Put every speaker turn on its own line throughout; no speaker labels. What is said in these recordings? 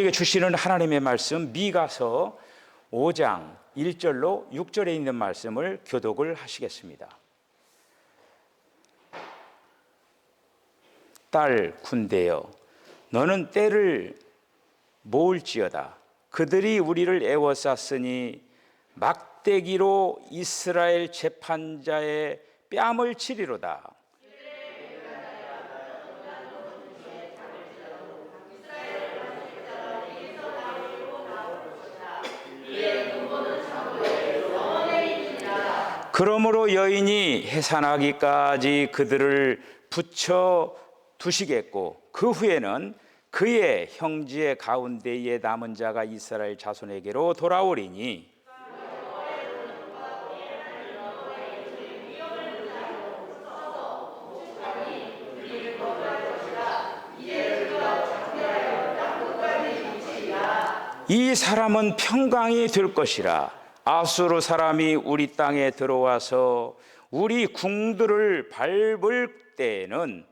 우리에게 주시는 하나님의 말씀, 미가서 5장 1절로 6절에 있는 말씀을 교독을 하시겠습니다. 딸 군대여, 너는 때를 모을지어다. 그들이 우리를 애워쌌으니 막대기로 이스라엘 재판자의 뺨을 치리로다. 그러므로 여인이 해산하기까지 그들을 붙여 두시겠고 그 후에는 그의 형제 가운데에 남은 자가 이스라엘 자손에게로 돌아오리니 이 사람은 평강이 될 것이라. 아수르 사람이 우리 땅에 들어와서 우리 궁들을 밟을 때에는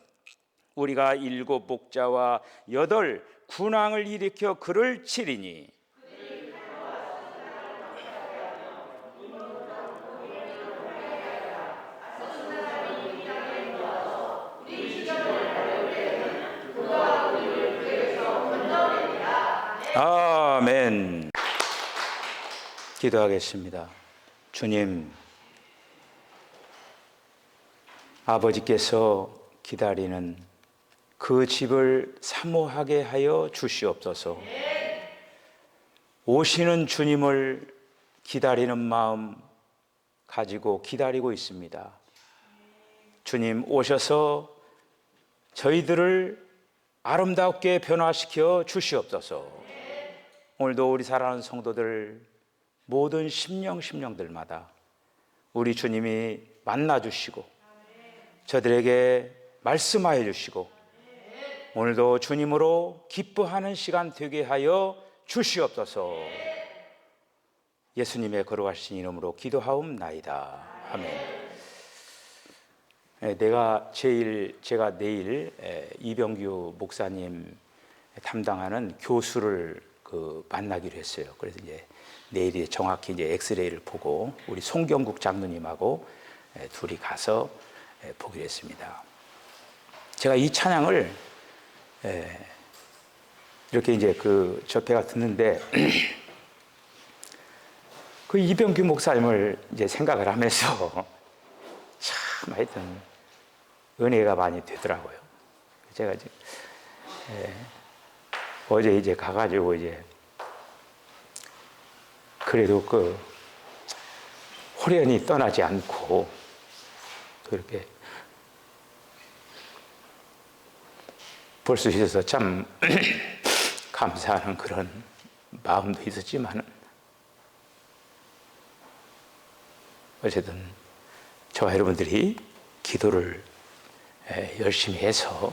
우리가 7 목자와 8 군왕을 일으켜 그를 치리니 아멘. 기도하겠습니다. 주님, 아버지께서 기다리는 그 집을 사모하게 하여 주시옵소서. 오시는 주님을 기다리는 마음 가지고 기다리고 있습니다. 주님 오셔서 저희들을 아름답게 변화시켜 주시옵소서. 오늘도 우리 사랑하는 성도들 모든 심령들마다 우리 주님이 만나주시고 저들에게 말씀하여 주시고 오늘도 주님으로 기뻐하는 시간 되게 하여 주시옵소서. 예수님의 거룩하신 이름으로 기도하옵나이다. 아멘. 제가 내일 이병규 목사님 담당하는 교수를 만나기로 했어요. 그래서 이제 내일이 정확히 이제 엑스레이를 보고 우리 송경국 장로님하고 둘이 가서 보기로 했습니다. 제가 이 찬양을 이렇게 이제 접해가 듣는데 그 이병규 목사님을 이제 생각을 하면서 참 하여튼 은혜가 많이 되더라고요. 제가 이제 어제 이제 가가지고 이제 그래도 호련히 떠나지 않고 그렇게 볼 수 있어서 참 감사하는 그런 마음도 있었지만 어쨌든 저와 여러분들이 기도를 열심히 해서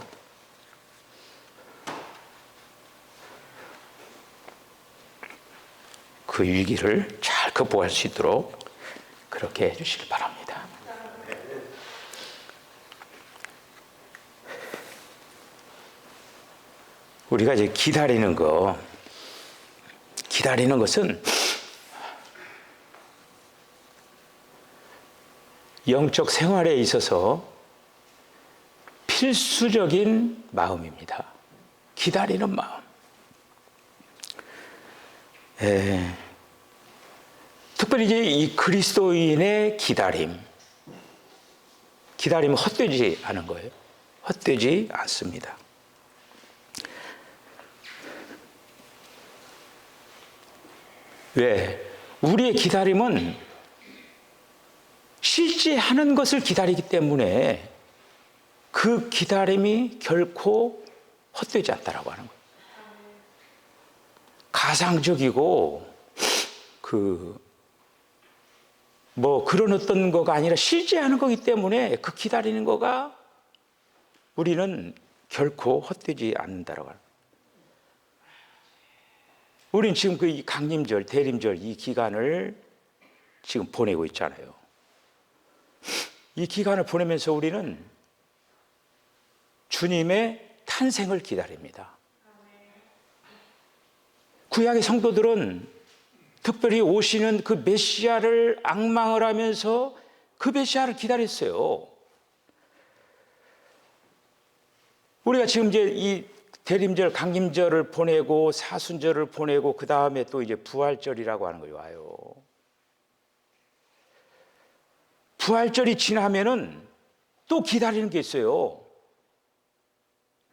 그 위기를 잘 극복할 수 있도록 그렇게 해주시기 바랍니다. 우리가 이제 기다리는 것은 영적 생활에 있어서 필수적인 마음입니다. 기다리는 마음. 특별히 이제 이 그리스도인의 기다림은 헛되지 않은 거예요. 헛되지 않습니다. 왜? 우리의 기다림은 실제하는 것을 기다리기 때문에 그 기다림이 결코 헛되지 않다라고 하는 거예요. 가상적이고 그런 어떤 거가 아니라 실제하는 거기 때문에 그 기다리는 거가 우리는 결코 헛되지 않는다라고 하는 거예요. 우리는 지금 이 강림절, 대림절 이 기간을 지금 보내고 있잖아요. 이 기간을 보내면서 우리는 주님의 탄생을 기다립니다. 구약의 성도들은 특별히 오시는 그 메시아를 앙망을 하면서 그 메시아를 기다렸어요. 우리가 지금 이제 이 대림절, 강림절을 보내고 사순절을 보내고 그 다음에 또 이제 부활절이라고 하는 거 와요. 부활절이 지나면은 또 기다리는 게 있어요.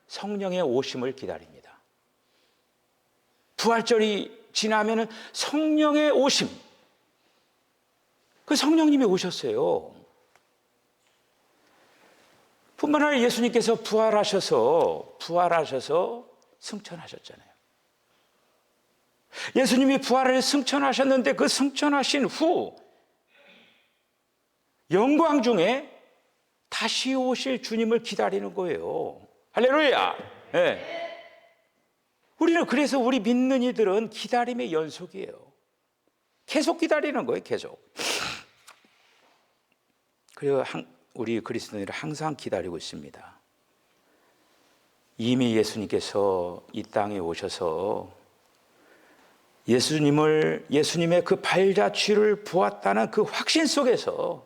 성령의 오심을 기다립니다. 부활절이 지나면은 성령의 오심. 그 성령님이 오셨어요. 뿐만 아니라 예수님께서 부활하셔서 승천하셨잖아요. 예수님이 부활을 승천하셨는데 그 승천하신 후 영광 중에 다시 오실 주님을 기다리는 거예요. 할렐루야. 네. 우리는 그래서 우리 믿는 이들은 기다림의 연속이에요. 계속 기다리는 거예요. 계속. 그리고 우리 그리스도인은 항상 기다리고 있습니다. 이미 예수님께서 이 땅에 오셔서 예수님의 그 발자취를 보았다는 그 확신 속에서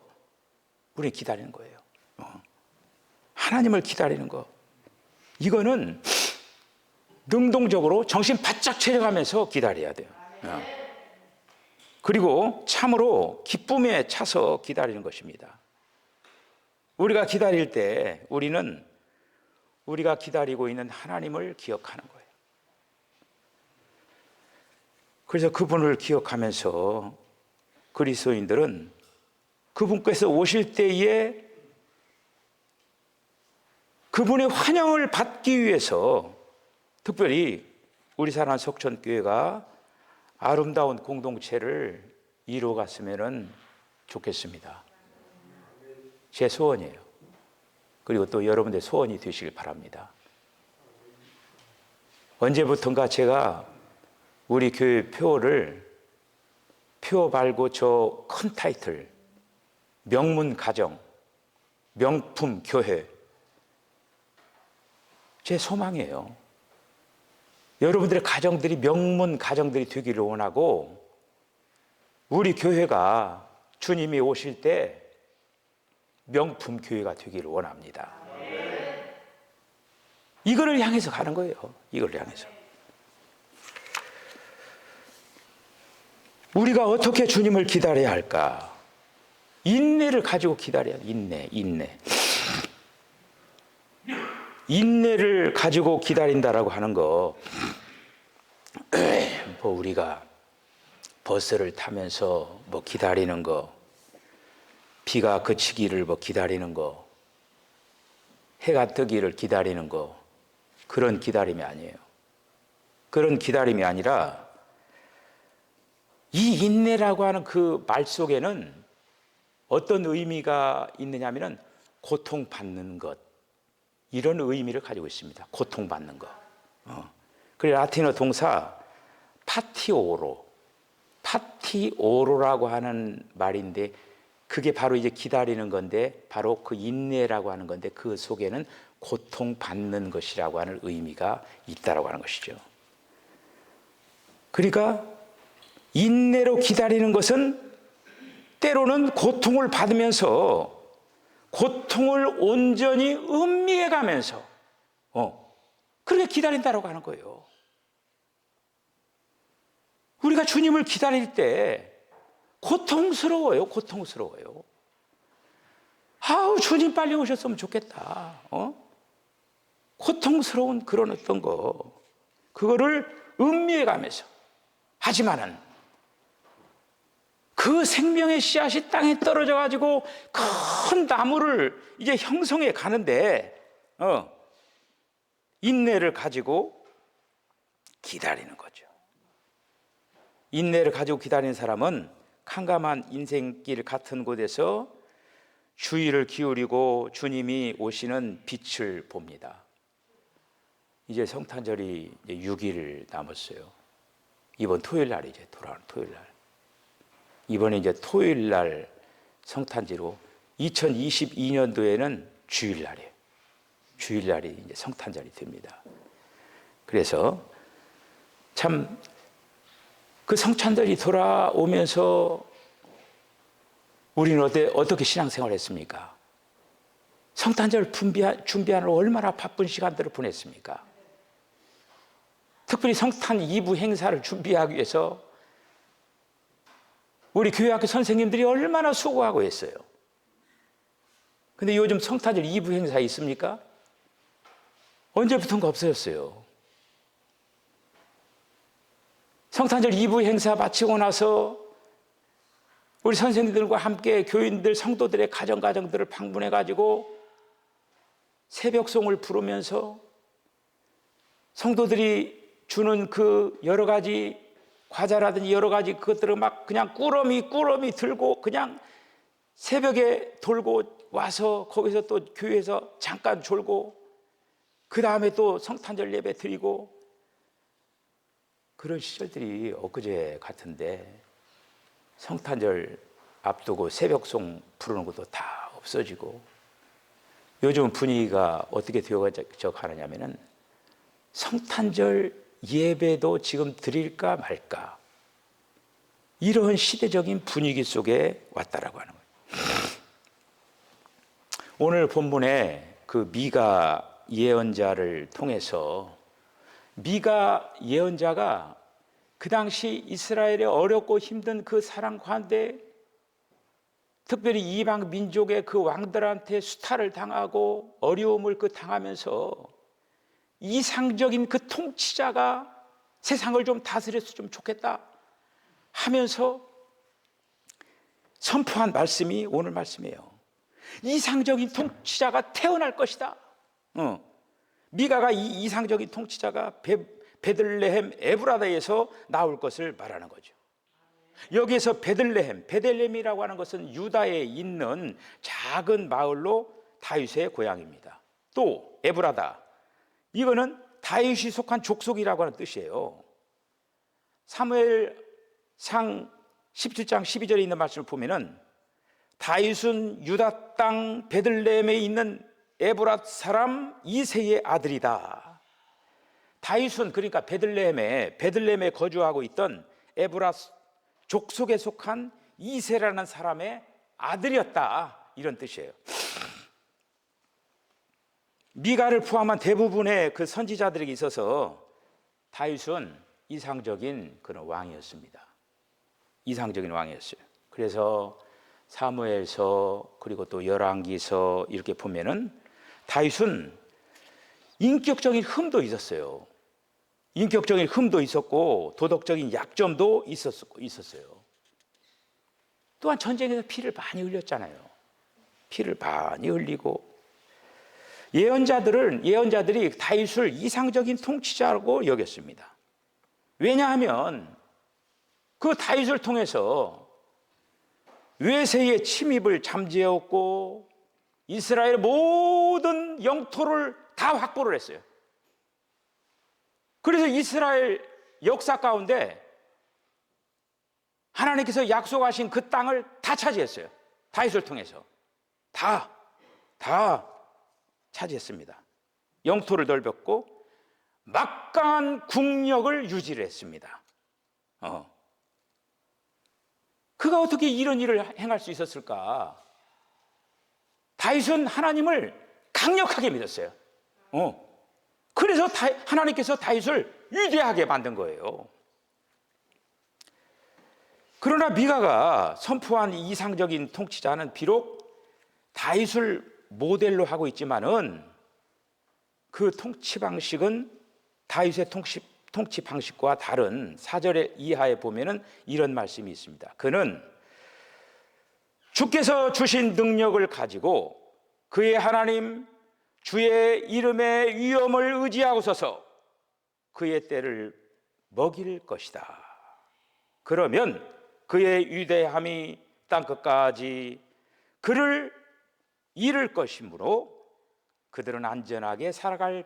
우리는 기다리는 거예요. 하나님을 기다리는 거. 이거는 능동적으로 정신 바짝 차려가면서 기다려야 돼요. 그리고 참으로 기쁨에 차서 기다리는 것입니다. 우리가 기다릴 때 우리는 우리가 기다리고 있는 하나님을 기억하는 거예요. 그래서 그분을 기억하면서 그리스도인들은 그분께서 오실 때에 그분의 환영을 받기 위해서 특별히 우리 사랑하는 석천교회가 아름다운 공동체를 이루어갔으면 좋겠습니다. 제 소원이에요. 그리고 또 여러분들의 소원이 되시길 바랍니다. 언제부턴가 제가 우리 교회 표 말고 저 큰 타이틀, 명문 가정, 명품 교회, 제 소망이에요. 여러분들의 가정들이 명문 가정들이 되기를 원하고 우리 교회가 주님이 오실 때 명품 교회가 되기를 원합니다. 이거를 향해서 가는 거예요. 이걸 향해서. 우리가 어떻게 주님을 기다려야 할까? 인내를 가지고 기다려야 인내. 인내를 가지고 기다린다라고 하는 거, 뭐 우리가 버스를 타면서 뭐 기다리는 거, 비가 그치기를 뭐 기다리는 거, 해가 뜨기를 기다리는 거, 그런 기다림이 아니에요. 그런 기다림이 아니라 이 인내라고 하는 그 말 속에는 어떤 의미가 있느냐면은 고통받는 것, 이런 의미를 가지고 있습니다. 고통받는 것. 그래서 라틴어 동사 파티오로라고 하는 말인데 그게 바로 이제 기다리는 건데 바로 그 인내라고 하는 건데 그 속에는 고통받는 것이라고 하는 의미가 있다라고 하는 것이죠. 그러니까 인내로 기다리는 것은 때로는 고통을 받으면서 고통을 온전히 음미해 가면서 그렇게 기다린다라고 하는 거예요. 우리가 주님을 기다릴 때 고통스러워요. 아우, 주님 빨리 오셨으면 좋겠다. 고통스러운 그런 어떤 거, 그거를 음미해 가면서. 하지만은 그 생명의 씨앗이 땅에 떨어져 가지고 큰 나무를 이제 형성해 가는데 인내를 가지고 기다리는 거죠. 인내를 가지고 기다리는 사람은 캄캄한 인생길 같은 곳에서 주의를 기울이고 주님이 오시는 빛을 봅니다. 이제 성탄절이 6일 남았어요. 이번 토요일 날이 이제 돌아오는 토요일 날. 이번에 이제 토요일 날 성탄절로 2022년도에는 주일날이에요. 주일날이 이제 성탄절이 됩니다. 그래서 참 그 성찬절이 돌아오면서 우리는 어떻게 신앙생활을 했습니까? 성탄절 준비하느라 얼마나 바쁜 시간들을 보냈습니까? 특별히 성탄 2부 행사를 준비하기 위해서 우리 교회학교 선생님들이 얼마나 수고하고 했어요. 근데 요즘 성탄절 2부 행사 있습니까? 언제부턴가 없어졌어요. 성탄절 2부 행사 마치고 나서 우리 선생님들과 함께 교인들, 성도들의 가정들을 방문해가지고 새벽송을 부르면서 성도들이 주는 그 여러 가지 과자라든지 여러 가지 그것들을 막 그냥 꾸러미 들고 그냥 새벽에 돌고 와서 거기서 또 교회에서 잠깐 졸고 그 다음에 또 성탄절 예배 드리고 그런 시절들이 엊그제 같은데 성탄절 앞두고 새벽송 부르는 것도 다 없어지고 요즘 분위기가 어떻게 되어져 가느냐면은 성탄절 예배도 지금 드릴까 말까 이런 시대적인 분위기 속에 왔다라고 하는 거예요. 오늘 본문에 그 미가 예언자를 통해서 미가 예언자가 그 당시 이스라엘의 어렵고 힘든 그 사랑 가운데 특별히 이방 민족의 그 왕들한테 수탈을 당하고 어려움을 당하면서 이상적인 그 통치자가 세상을 좀 다스렸으면 좀 좋겠다 하면서 선포한 말씀이 오늘 말씀이에요. 이상적인 통치자가 태어날 것이다. 미가가 이 이상적인 통치자가 베들레헴 에브라다에서 나올 것을 말하는 거죠. 여기에서 베들레헴이라고 하는 것은 유다에 있는 작은 마을로 다윗의 고향입니다. 또 에브라다, 이거는 다윗이 속한 족속이라고 하는 뜻이에요. 사무엘상 17장 12절에 있는 말씀을 보면은 다윗은 유다 땅 베들레헴에 있는 에브랏 사람 이새의 아들이다. 다윗은 그러니까 베들레헴에 거주하고 있던 에브랏 족속에 속한 이새라는 사람의 아들이었다, 이런 뜻이에요. 미가를 포함한 대부분의 그 선지자들에게 있어서 다윗은 이상적인 그런 왕이었습니다. 이상적인 왕이었어요. 그래서 사무엘서 그리고 또 열왕기서 이렇게 보면은 다윗은 인격적인 흠도 있었어요. 인격적인 흠도 있었고 도덕적인 약점도 있었어요. 또한 전쟁에서 피를 많이 흘렸잖아요. 피를 많이 흘리고 예언자들이 다윗을 이상적인 통치자라고 여겼습니다. 왜냐하면 그 다윗을 통해서 외세의 침입을 잠재웠고 이스라엘 모든 영토를 다 확보를 했어요. 그래서 이스라엘 역사 가운데 하나님께서 약속하신 그 땅을 다 차지했어요. 다윗을 통해서 다 차지했습니다. 영토를 넓혔고 막강한 국력을 유지를 했습니다. 그가 어떻게 이런 일을 행할 수 있었을까? 다윗은 하나님을 강력하게 믿었어요. 그래서 하나님께서 다윗을 위대하게 만든 거예요. 그러나 미가가 선포한 이상적인 통치자는 비록 다윗을 모델로 하고 있지만은 그 통치 방식은 다윗의 통치 방식과 다른 4절 이하에 보면은 이런 말씀이 있습니다. 그는 주께서 주신 능력을 가지고 그의 하나님 주의 이름의 위엄을 의지하고서서 그의 때를 먹일 것이다. 그러면 그의 위대함이 땅끝까지 그를 이룰 것이므로 그들은 안전하게 살아갈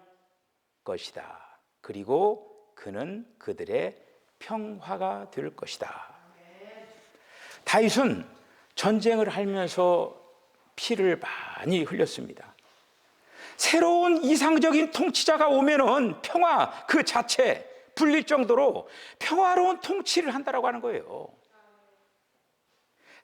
것이다. 그리고 그는 그들의 평화가 될 것이다. 다윗은 전쟁을 하면서 피를 많이 흘렸습니다. 새로운 이상적인 통치자가 오면은 평화 그 자체, 불릴 정도로 평화로운 통치를 한다라고 하는 거예요.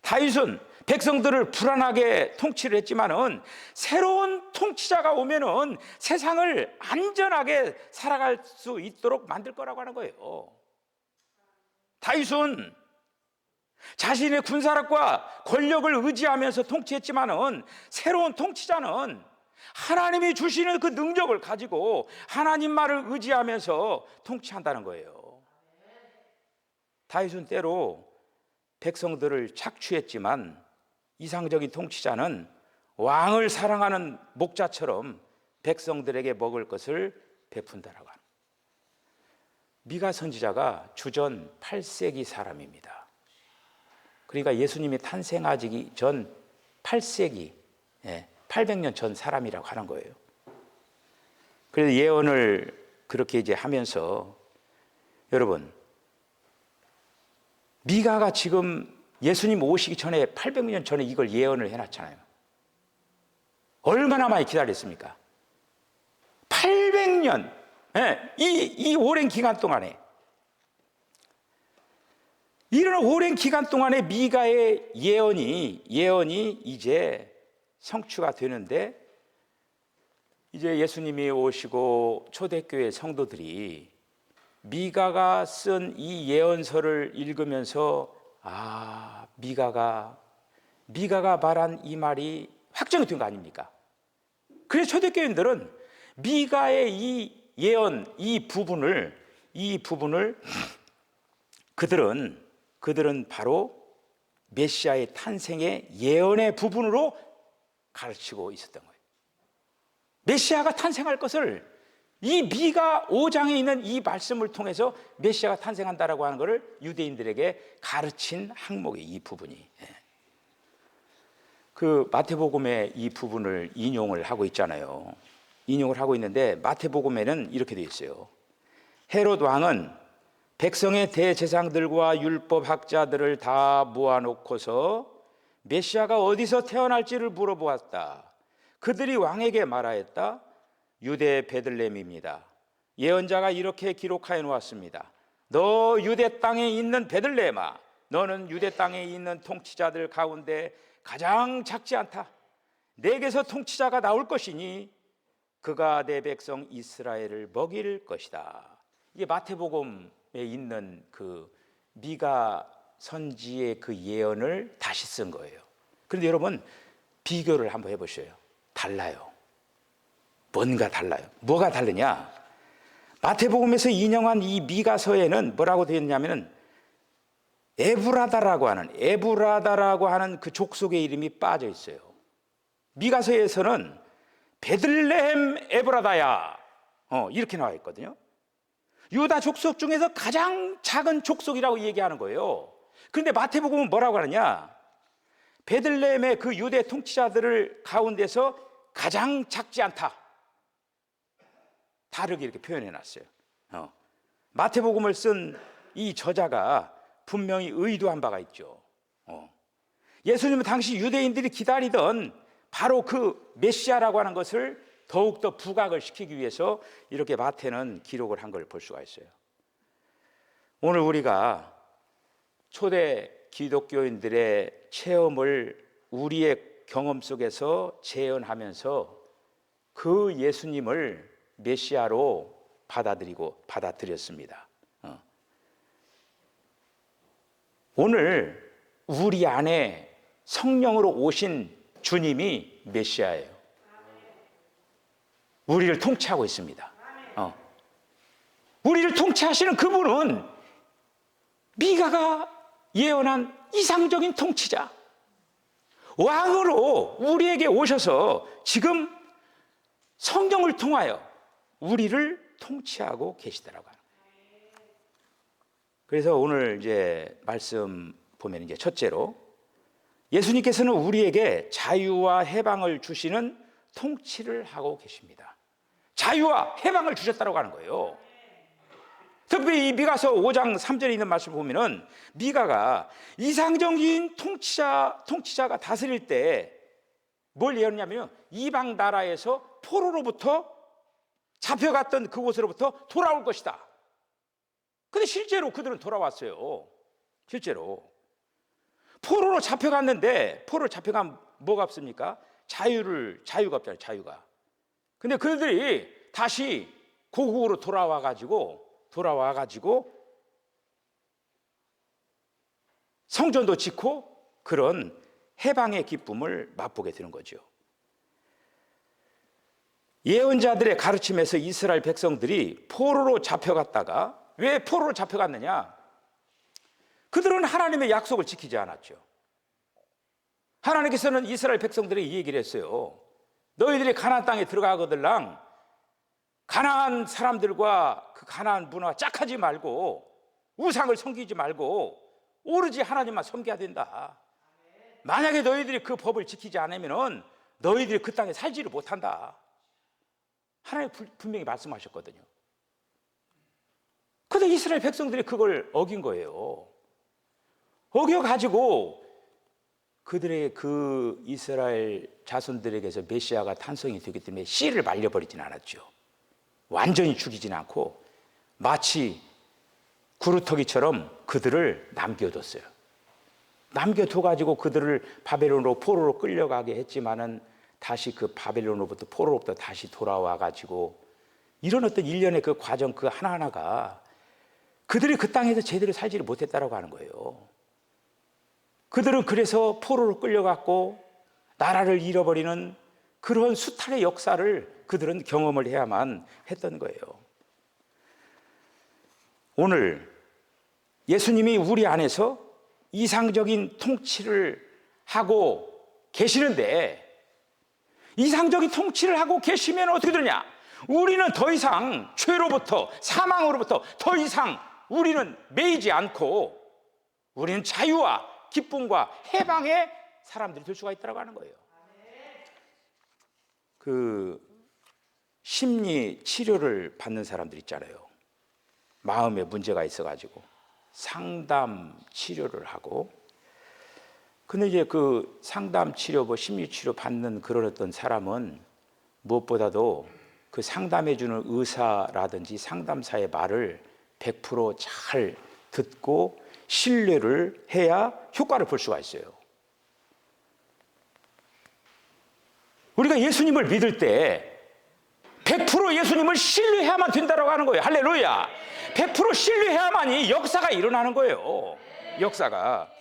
다윗은 백성들을 불안하게 통치를 했지만은 새로운 통치자가 오면은 세상을 안전하게 살아갈 수 있도록 만들 거라고 하는 거예요. 다윗은 자신의 군사력과 권력을 의지하면서 통치했지만은 새로운 통치자는 하나님이 주시는 그 능력을 가지고 하나님 말을 의지하면서 통치한다는 거예요. 다윗은 때로 백성들을 착취했지만 이상적인 통치자는 왕을 사랑하는 목자처럼 백성들에게 먹을 것을 베푼다라고 합니다. 미가 선지자가 주전 8세기 사람입니다. 그러니까 예수님이 탄생하기 전 8세기, 800년 전 사람이라고 하는 거예요. 그래서 예언을 그렇게 이제 하면서 여러분, 미가가 지금 예수님 오시기 전에 800년 전에 이걸 예언을 해놨잖아요. 얼마나 많이 기다렸습니까? 800년, 이 오랜 기간 동안에, 이런 오랜 기간 동안에 미가의 예언이 이제 성취가 되는데, 이제 예수님이 오시고 초대교회 성도들이 미가가 쓴 이 예언서를 읽으면서 미가가 말한 이 말이 확정이 된 거 아닙니까? 그래서 초대교인들은 미가의 이 예언, 이 부분을 그들은 바로 메시아의 탄생의 예언의 부분으로 가르치고 있었던 거예요. 메시아가 탄생할 것을 이 미가 5장에 있는 이 말씀을 통해서 메시아가 탄생한다라고 하는 것을 유대인들에게 가르친 항목이 이 부분이. 그 마태복음의 이 부분을 인용을 하고 있잖아요. 인용을 하고 있는데 마태복음에는 이렇게 되어 있어요. 헤롯 왕은 백성의 대제사장들과 율법학자들을 다 모아놓고서 메시아가 어디서 태어날지를 물어보았다. 그들이 왕에게 말하였다. 유대 베들레헴입니다. 예언자가 이렇게 기록하여 놓았습니다. 너 유대 땅에 있는 베들레헴아, 너는 유대 땅에 있는 통치자들 가운데 가장 작지 않다. 내게서 통치자가 나올 것이니 그가 내 백성 이스라엘을 먹일 것이다. 이게 마태복음에 있는 그 미가 선지의 그 예언을 다시 쓴 거예요. 그런데 여러분 비교를 한번 해보셔요. 달라요. 뭔가 달라요. 뭐가 다르냐? 마태복음에서 인용한 이 미가서에는 뭐라고 되어 있냐면은 에브라다라고 하는 그 족속의 이름이 빠져 있어요. 미가서에서는 베들레헴 에브라다야 이렇게 나와 있거든요. 유다 족속 중에서 가장 작은 족속이라고 얘기하는 거예요. 그런데 마태복음은 뭐라고 하느냐? 베들레헴의 그 유대 통치자들을 가운데서 가장 작지 않다. 다르게 이렇게 표현해 놨어요. 마태복음을 쓴 이 저자가 분명히 의도한 바가 있죠. 예수님은 당시 유대인들이 기다리던 바로 그 메시아라고 하는 것을 더욱더 부각을 시키기 위해서 이렇게 마태는 기록을 한 걸 볼 수가 있어요. 오늘 우리가 초대 기독교인들의 체험을 우리의 경험 속에서 재현하면서 그 예수님을 메시아로 받아들였습니다. 오늘 우리 안에 성령으로 오신 주님이 메시아예요. 우리를 통치하고 있습니다. 우리를 통치하시는 그분은 미가가 예언한 이상적인 통치자, 왕으로 우리에게 오셔서 지금 성령을 통하여 우리를 통치하고 계시더라고요. 그래서 오늘 이제 말씀 보면 이제 첫째로 예수님께서는 우리에게 자유와 해방을 주시는 통치를 하고 계십니다. 자유와 해방을 주셨다고 하는 거예요. 특별히 이 미가서 5장 3절에 있는 말씀을 보면은 미가가 이상적인 통치자가 다스릴 때 뭘 예언하냐면요, 이방 나라에서 포로로부터 잡혀갔던 그곳으로부터 돌아올 것이다. 근데 실제로 그들은 돌아왔어요. 실제로 포로로 잡혀갔는데, 포로로 잡혀가면 뭐가 없습니까? 자유가 없잖아요. 자유가. 근데 그들이 다시 고국으로 돌아와가지고 성전도 짓고 그런 해방의 기쁨을 맛보게 되는 거죠. 예언자들의 가르침에서 이스라엘 백성들이 포로로 잡혀갔다가, 왜 포로로 잡혀갔느냐? 그들은 하나님의 약속을 지키지 않았죠. 하나님께서는 이스라엘 백성들에게 이 얘기를 했어요. 너희들이 가나안 땅에 들어가거들랑 가나안 사람들과 그 가나안 문화와 짝하지 말고 우상을 섬기지 말고 오로지 하나님만 섬겨야 된다. 만약에 너희들이 그 법을 지키지 않으면 너희들이 그 땅에 살지를 못한다. 하나님 분명히 말씀하셨거든요. 그런데 이스라엘 백성들이 그걸 어긴 거예요. 어겨가지고 그들의 그 이스라엘 자손들에게서 메시아가 탄생이 되기 때문에 씨를 말려버리진 않았죠. 완전히 죽이진 않고 마치 구루터기처럼 그들을 남겨뒀어요. 남겨둬가지고 그들을 바벨론으로 포로로 끌려가게 했지만은 다시 그 바벨론으로부터 포로로부터 다시 돌아와가지고 이런 어떤 일련의 그 과정 그 하나하나가 그들이 그 땅에서 제대로 살지를 못했다라고 하는 거예요. 그들은 그래서 포로로 끌려갔고 나라를 잃어버리는 그런 수탈의 역사를 그들은 경험을 해야만 했던 거예요. 오늘 예수님이 우리 안에서 이상적인 통치를 하고 계시는데, 이상적인 통치를 하고 계시면 어떻게 되냐? 우리는 더 이상 죄로부터, 사망으로부터 더 이상 우리는 매이지 않고 우리는 자유와 기쁨과 해방의 사람들이 될 수가 있다고 하는 거예요. 그 심리 치료를 받는 사람들 있잖아요. 마음에 문제가 있어가지고 상담 치료를 하고, 근데 이제 그 상담 치료, 심리 치료 받는 그런 어떤 사람은 무엇보다도 그 상담해주는 의사라든지 상담사의 말을 100%잘 듣고 신뢰를 해야 효과를 볼 수가 있어요. 우리가 예수님을 믿을 때 100% 예수님을 신뢰해야만 된다고 하는 거예요. 할렐루야. 100% 신뢰해야만이 역사가 일어나는 거예요. 역사가.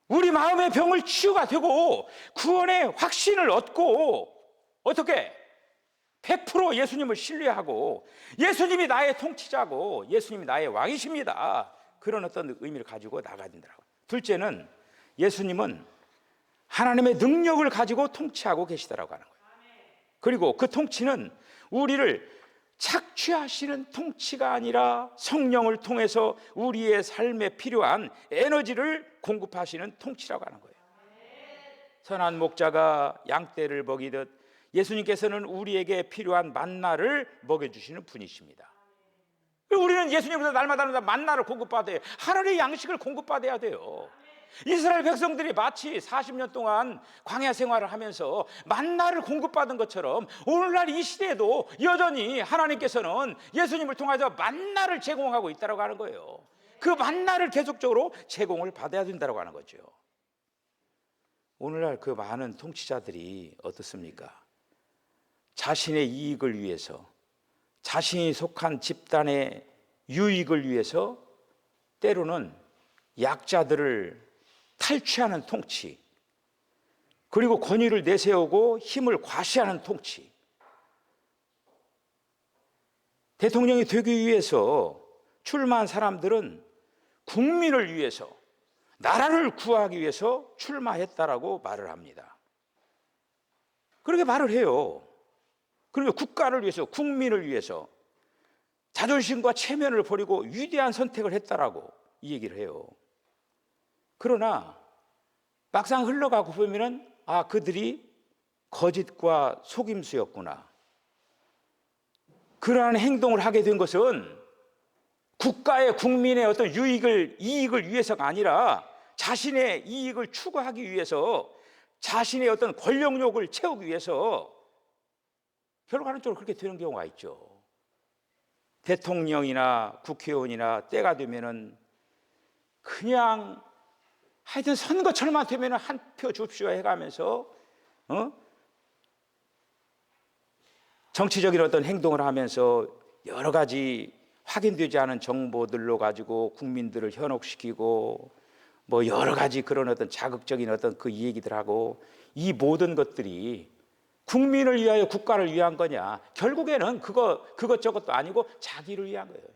우리 마음의 병을 치유가 되고 구원의 확신을 얻고, 어떻게? 100% 예수님을 신뢰하고 예수님이 나의 통치자고 예수님이 나의 왕이십니다. 그런 어떤 의미를 가지고 나가야 된다고. 둘째는 예수님은 하나님의 능력을 가지고 통치하고 계시다라고 하는 거예요. 그리고 그 통치는 우리를 착취하시는 통치가 아니라 성령을 통해서 우리의 삶에 필요한 에너지를 공급하시는 통치라고 하는 거예요. 선한 목자가 양떼를 먹이듯 예수님께서는 우리에게 필요한 만나를 먹여주시는 분이십니다. 우리는 예수님으로부터 날마다 만나를 공급받아야 돼요. 하늘의 양식을 공급받아야 돼요. 이스라엘 백성들이 마치 40년 동안 광야 생활을 하면서 만나를 공급받은 것처럼 오늘날 이 시대에도 여전히 하나님께서는 예수님을 통해서 만나를 제공하고 있다고 하는 거예요. 그 만나를 계속적으로 제공을 받아야 된다고 하는 거죠. 오늘날 그 많은 통치자들이 어떻습니까? 자신의 이익을 위해서, 자신이 속한 집단의 유익을 위해서 때로는 약자들을 탈취하는 통치, 그리고 권위를 내세우고 힘을 과시하는 통치. 대통령이 되기 위해서 출마한 사람들은 국민을 위해서, 나라를 구하기 위해서 출마했다라고 말을 합니다. 그렇게 말을 해요. 그러면 국가를 위해서, 국민을 위해서 자존심과 체면을 버리고 위대한 선택을 했다라고 이 얘기를 해요. 그러나 막상 흘러가고 보면은 그들이 거짓과 속임수였구나. 그러한 행동을 하게 된 것은 국가의, 국민의 어떤 이익을 위해서가 아니라 자신의 이익을 추구하기 위해서, 자신의 어떤 권력욕을 채우기 위해서 결과는 좀 그렇게 되는 경우가 있죠. 대통령이나 국회의원이나 때가 되면은 그냥 하여튼 선거철만 되면 한 표 줍시오 해가면서 정치적인 어떤 행동을 하면서 여러 가지 확인되지 않은 정보들로 가지고 국민들을 현혹시키고 뭐 여러 가지 그런 어떤 자극적인 어떤 그 얘기들하고, 이 모든 것들이 국민을 위하여 국가를 위한 거냐? 결국에는 그것저것도 아니고 자기를 위한 거예요.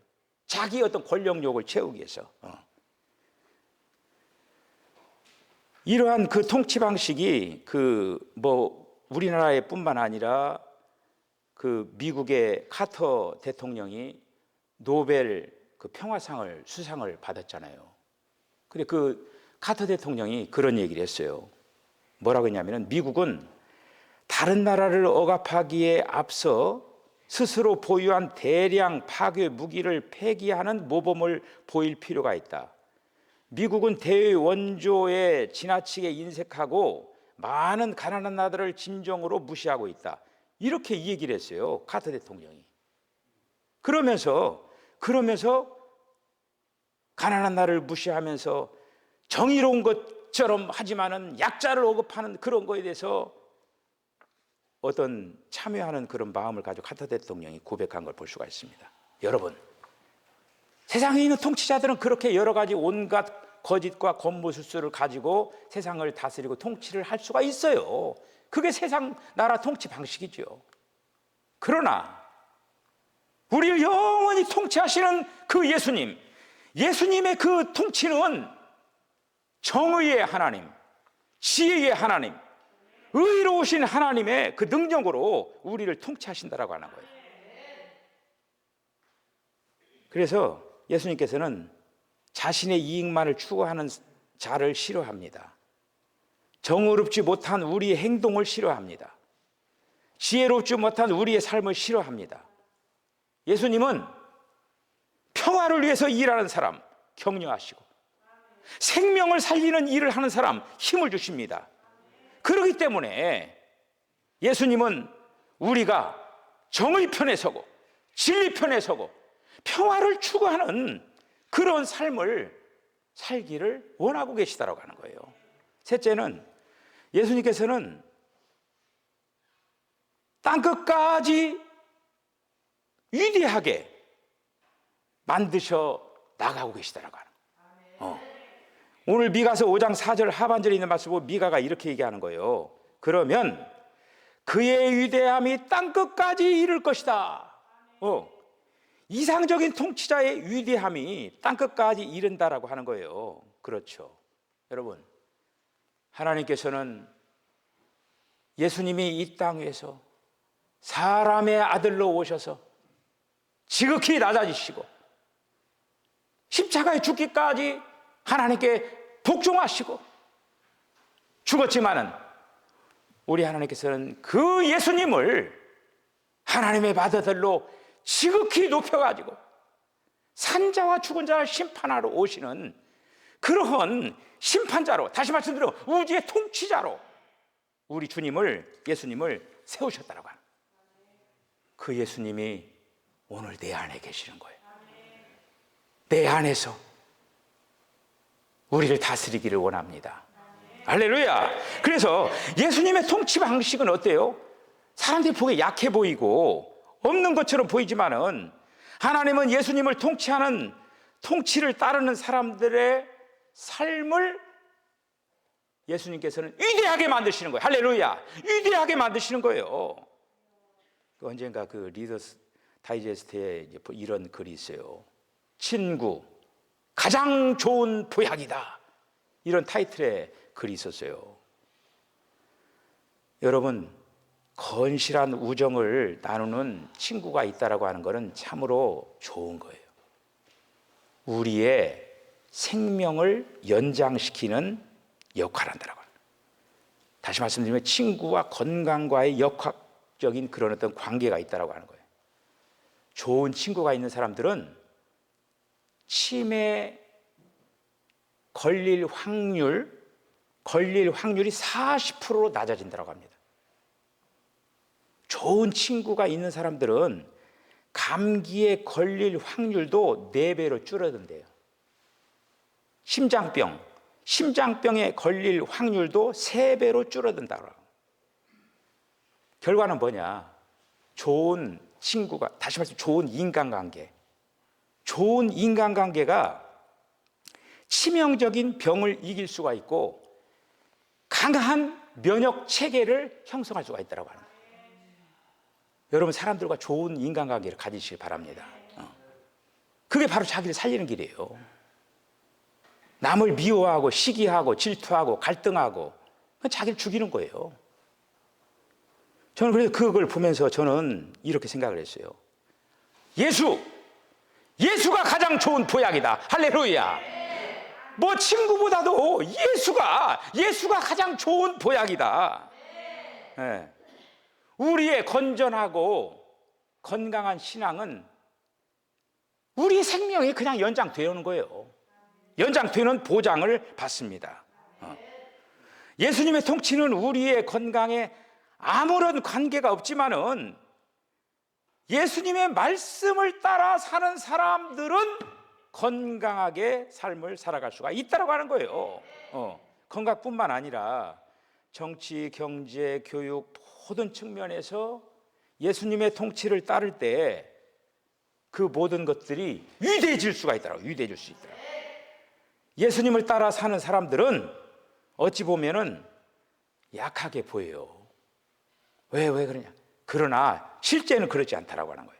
자기 어떤 권력욕을 채우기 위해서. 이러한 그 통치 방식이 우리나라에 뿐만 아니라 그 미국의 카터 대통령이 노벨 그 평화상을 수상을 받았잖아요. 근데 그 카터 대통령이 그런 얘기를 했어요. 뭐라고 했냐면은, 미국은 다른 나라를 억압하기에 앞서 스스로 보유한 대량 파괴 무기를 폐기하는 모범을 보일 필요가 있다. 미국은 대원조에 지나치게 인색하고 많은 가난한 나라들을 진정으로 무시하고 있다. 이렇게 이 얘기를 했어요, 카터 대통령이. 그러면서 가난한 나라를 무시하면서 정의로운 것처럼 하지만은 약자를 억압하는 그런 거에 대해서 어떤 참여하는 그런 마음을 가지고 카터 대통령이 고백한 걸 볼 수가 있습니다. 여러분, 세상에 있는 통치자들은 그렇게 여러 가지 온갖 거짓과 권모술수를 가지고 세상을 다스리고 통치를 할 수가 있어요. 그게 세상 나라 통치 방식이죠. 그러나 우리를 영원히 통치하시는 그 예수님의 그 통치는 정의의 하나님, 지혜의 하나님, 의로우신 하나님의 그 능력으로 우리를 통치하신다라고 하는 거예요. 그래서 예수님께서는 자신의 이익만을 추구하는 자를 싫어합니다. 정의롭지 못한 우리의 행동을 싫어합니다. 지혜롭지 못한 우리의 삶을 싫어합니다. 예수님은 평화를 위해서 일하는 사람 격려하시고, 생명을 살리는 일을 하는 사람 힘을 주십니다. 그렇기 때문에 예수님은 우리가 정의 편에 서고 진리 편에 서고 평화를 추구하는 그런 삶을 살기를 원하고 계시다라고 하는 거예요. 셋째는, 예수님께서는 땅끝까지 위대하게 만드셔 나가고 계시다라고 하는 거예요. 오늘 미가서 5장 4절 하반절에 있는 말씀 보고 미가가 이렇게 얘기하는 거예요. 그러면 그의 위대함이 땅끝까지 이를 것이다. 이상적인 통치자의 위대함이 땅끝까지 이른다라고 하는 거예요. 그렇죠. 여러분, 하나님께서는 예수님이 이 땅 위에서 사람의 아들로 오셔서 지극히 낮아지시고 십자가에 죽기까지 하나님께 복종하시고 죽었지만은, 우리 하나님께서는 그 예수님을 하나님의 아들로 지극히 높여가지고 산자와 죽은 자를 심판하러 오시는 그러한 심판자로, 다시 말씀드려 우주의 통치자로 우리 예수님을 세우셨다라고 하는, 그 예수님이 오늘 내 안에 계시는 거예요. 내 안에서 우리를 다스리기를 원합니다. 할렐루야. 그래서 예수님의 통치 방식은 어때요? 사람들이 보기에 약해 보이고 없는 것처럼 보이지만은, 하나님은 예수님을 통치하는, 통치를 따르는 사람들의 삶을 예수님께서는 위대하게 만드시는 거예요. 할렐루야. 위대하게 만드시는 거예요. 언젠가 그 리더스 다이제스트에 이런 글이 있어요. 친구, 가장 좋은 보약이다. 이런 타이틀의 글이 있었어요. 여러분, 건실한 우정을 나누는 친구가 있다라고 하는 것은 참으로 좋은 거예요. 우리의 생명을 연장시키는 역할을 한다라고 합니다. 다시 말씀드리면 친구와 건강과의 역학적인 그런 어떤 관계가 있다라고 하는 거예요. 좋은 친구가 있는 사람들은 치매 걸릴 확률이 40%로 낮아진다고 합니다. 좋은 친구가 있는 사람들은 감기에 걸릴 확률도 4배로 줄어든대요. 심장병에 걸릴 확률도 3배로 줄어든다고. 결과는 뭐냐? 좋은 친구가, 다시 말해서 좋은 인간관계가 치명적인 병을 이길 수가 있고 강한 면역 체계를 형성할 수가 있다고 하는 거예요. 여러분, 사람들과 좋은 인간관계를 가지시기 바랍니다. 그게 바로 자기를 살리는 길이에요. 남을 미워하고 시기하고 질투하고 갈등하고 자기를 죽이는 거예요. 저는 그래서 그걸 보면서 저는 이렇게 생각을 했어요. 예수가 가장 좋은 보약이다. 할렐루야. 뭐 친구보다도 예수가 가장 좋은 보약이다. 네. 우리의 건전하고 건강한 신앙은 우리의 생명이 그냥 연장되는 거예요. 연장되는 보장을 받습니다. 예수님의 통치는 우리의 건강에 아무런 관계가 없지만은 예수님의 말씀을 따라 사는 사람들은 건강하게 삶을 살아갈 수가 있다고 하는 거예요. 건강뿐만 아니라 정치, 경제, 교육 모든 측면에서 예수님의 통치를 따를 때 그 모든 것들이 위대해질 수가 있더라고요. 위대해질 수 있더라고요. 예수님을 따라 사는 사람들은 어찌 보면은 약하게 보여요. 왜 그러냐? 그러나 실제는 그렇지 않다라고 하는 거예요.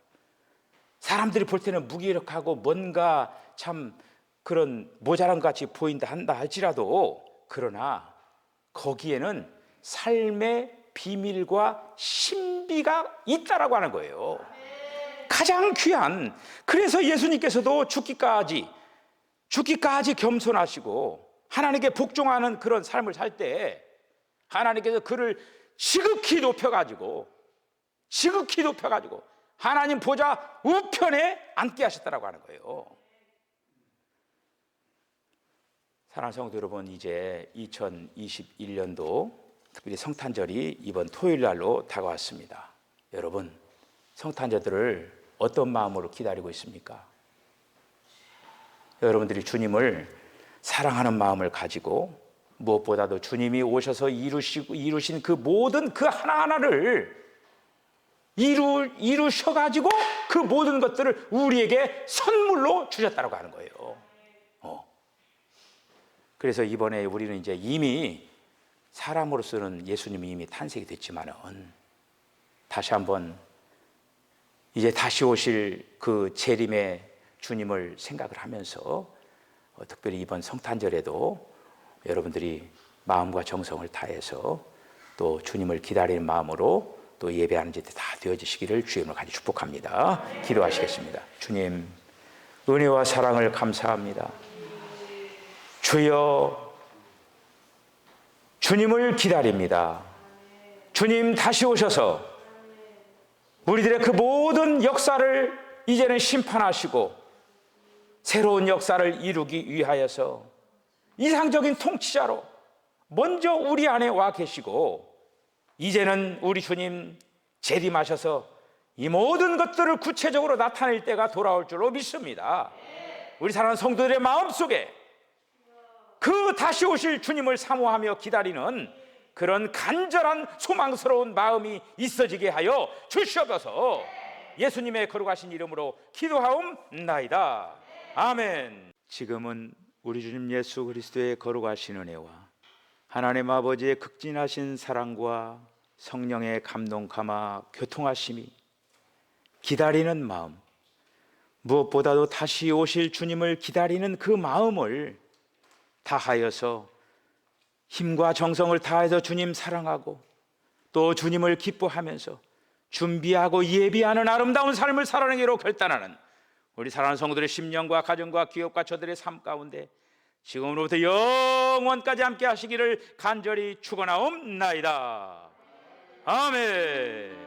사람들이 볼 때는 무기력하고 뭔가 참 그런 모자란 것 같이 보인다 한다 할지라도 그러나 거기에는 삶의 비밀과 신비가 있다라고 하는 거예요. 가장 귀한. 그래서 예수님께서도 죽기까지 겸손하시고 하나님께 복종하는 그런 삶을 살 때 하나님께서 그를 지극히 높여가지고 하나님 보좌 우편에 앉게 하셨다라고 하는 거예요. 사랑하는 성도 여러분, 이제 2021년도 특별히 성탄절이 이번 토요일 날로 다가왔습니다. 여러분, 성탄절들을 어떤 마음으로 기다리고 있습니까? 여러분들이 주님을 사랑하는 마음을 가지고 무엇보다도 주님이 오셔서 이루신 그 모든 그 하나하나를 이루셔가지고 그 모든 것들을 우리에게 선물로 주셨다고 하는 거예요. 그래서 이번에 우리는 이제 이미 사람으로서는 예수님이 이미 탄생이 됐지만은 다시 한번 이제 다시 오실 그 재림의 주님을 생각을 하면서 특별히 이번 성탄절에도 여러분들이 마음과 정성을 다해서 또 주님을 기다리는 마음으로 또 예배하는 데 다 되어지시기를 주님을 간절히 축복합니다. 기도하시겠습니다. 주님, 은혜와 사랑을 감사합니다. 주여, 주님을 기다립니다. 주님 다시 오셔서 우리들의 그 모든 역사를 이제는 심판하시고 새로운 역사를 이루기 위하여서 이상적인 통치자로 먼저 우리 안에 와 계시고 이제는 우리 주님 재림하셔서 이 모든 것들을 구체적으로 나타낼 때가 돌아올 줄로 믿습니다. 우리 사랑하는 성도들의 마음속에 그 다시 오실 주님을 사모하며 기다리는 그런 간절한 소망스러운 마음이 있어지게 하여 주시옵소서. 예수님의 거룩하신 이름으로 기도하옵나이다. 아멘. 지금은 우리 주님 예수 그리스도의 거룩하신 은혜와 하나님 아버지의 극진하신 사랑과 성령의 감동 감화 교통하심이 기다리는 마음, 무엇보다도 다시 오실 주님을 기다리는 그 마음을 다하여서 힘과 정성을 다해서 주님 사랑하고 또 주님을 기뻐하면서 준비하고 예비하는 아름다운 삶을 살아내기로 결단하는 우리 사랑하는 성도들의 심령과 가정과 기업과 저들의 삶 가운데 지금으로부터 영원까지 함께 하시기를 간절히 축원하옵나이다. 아멘.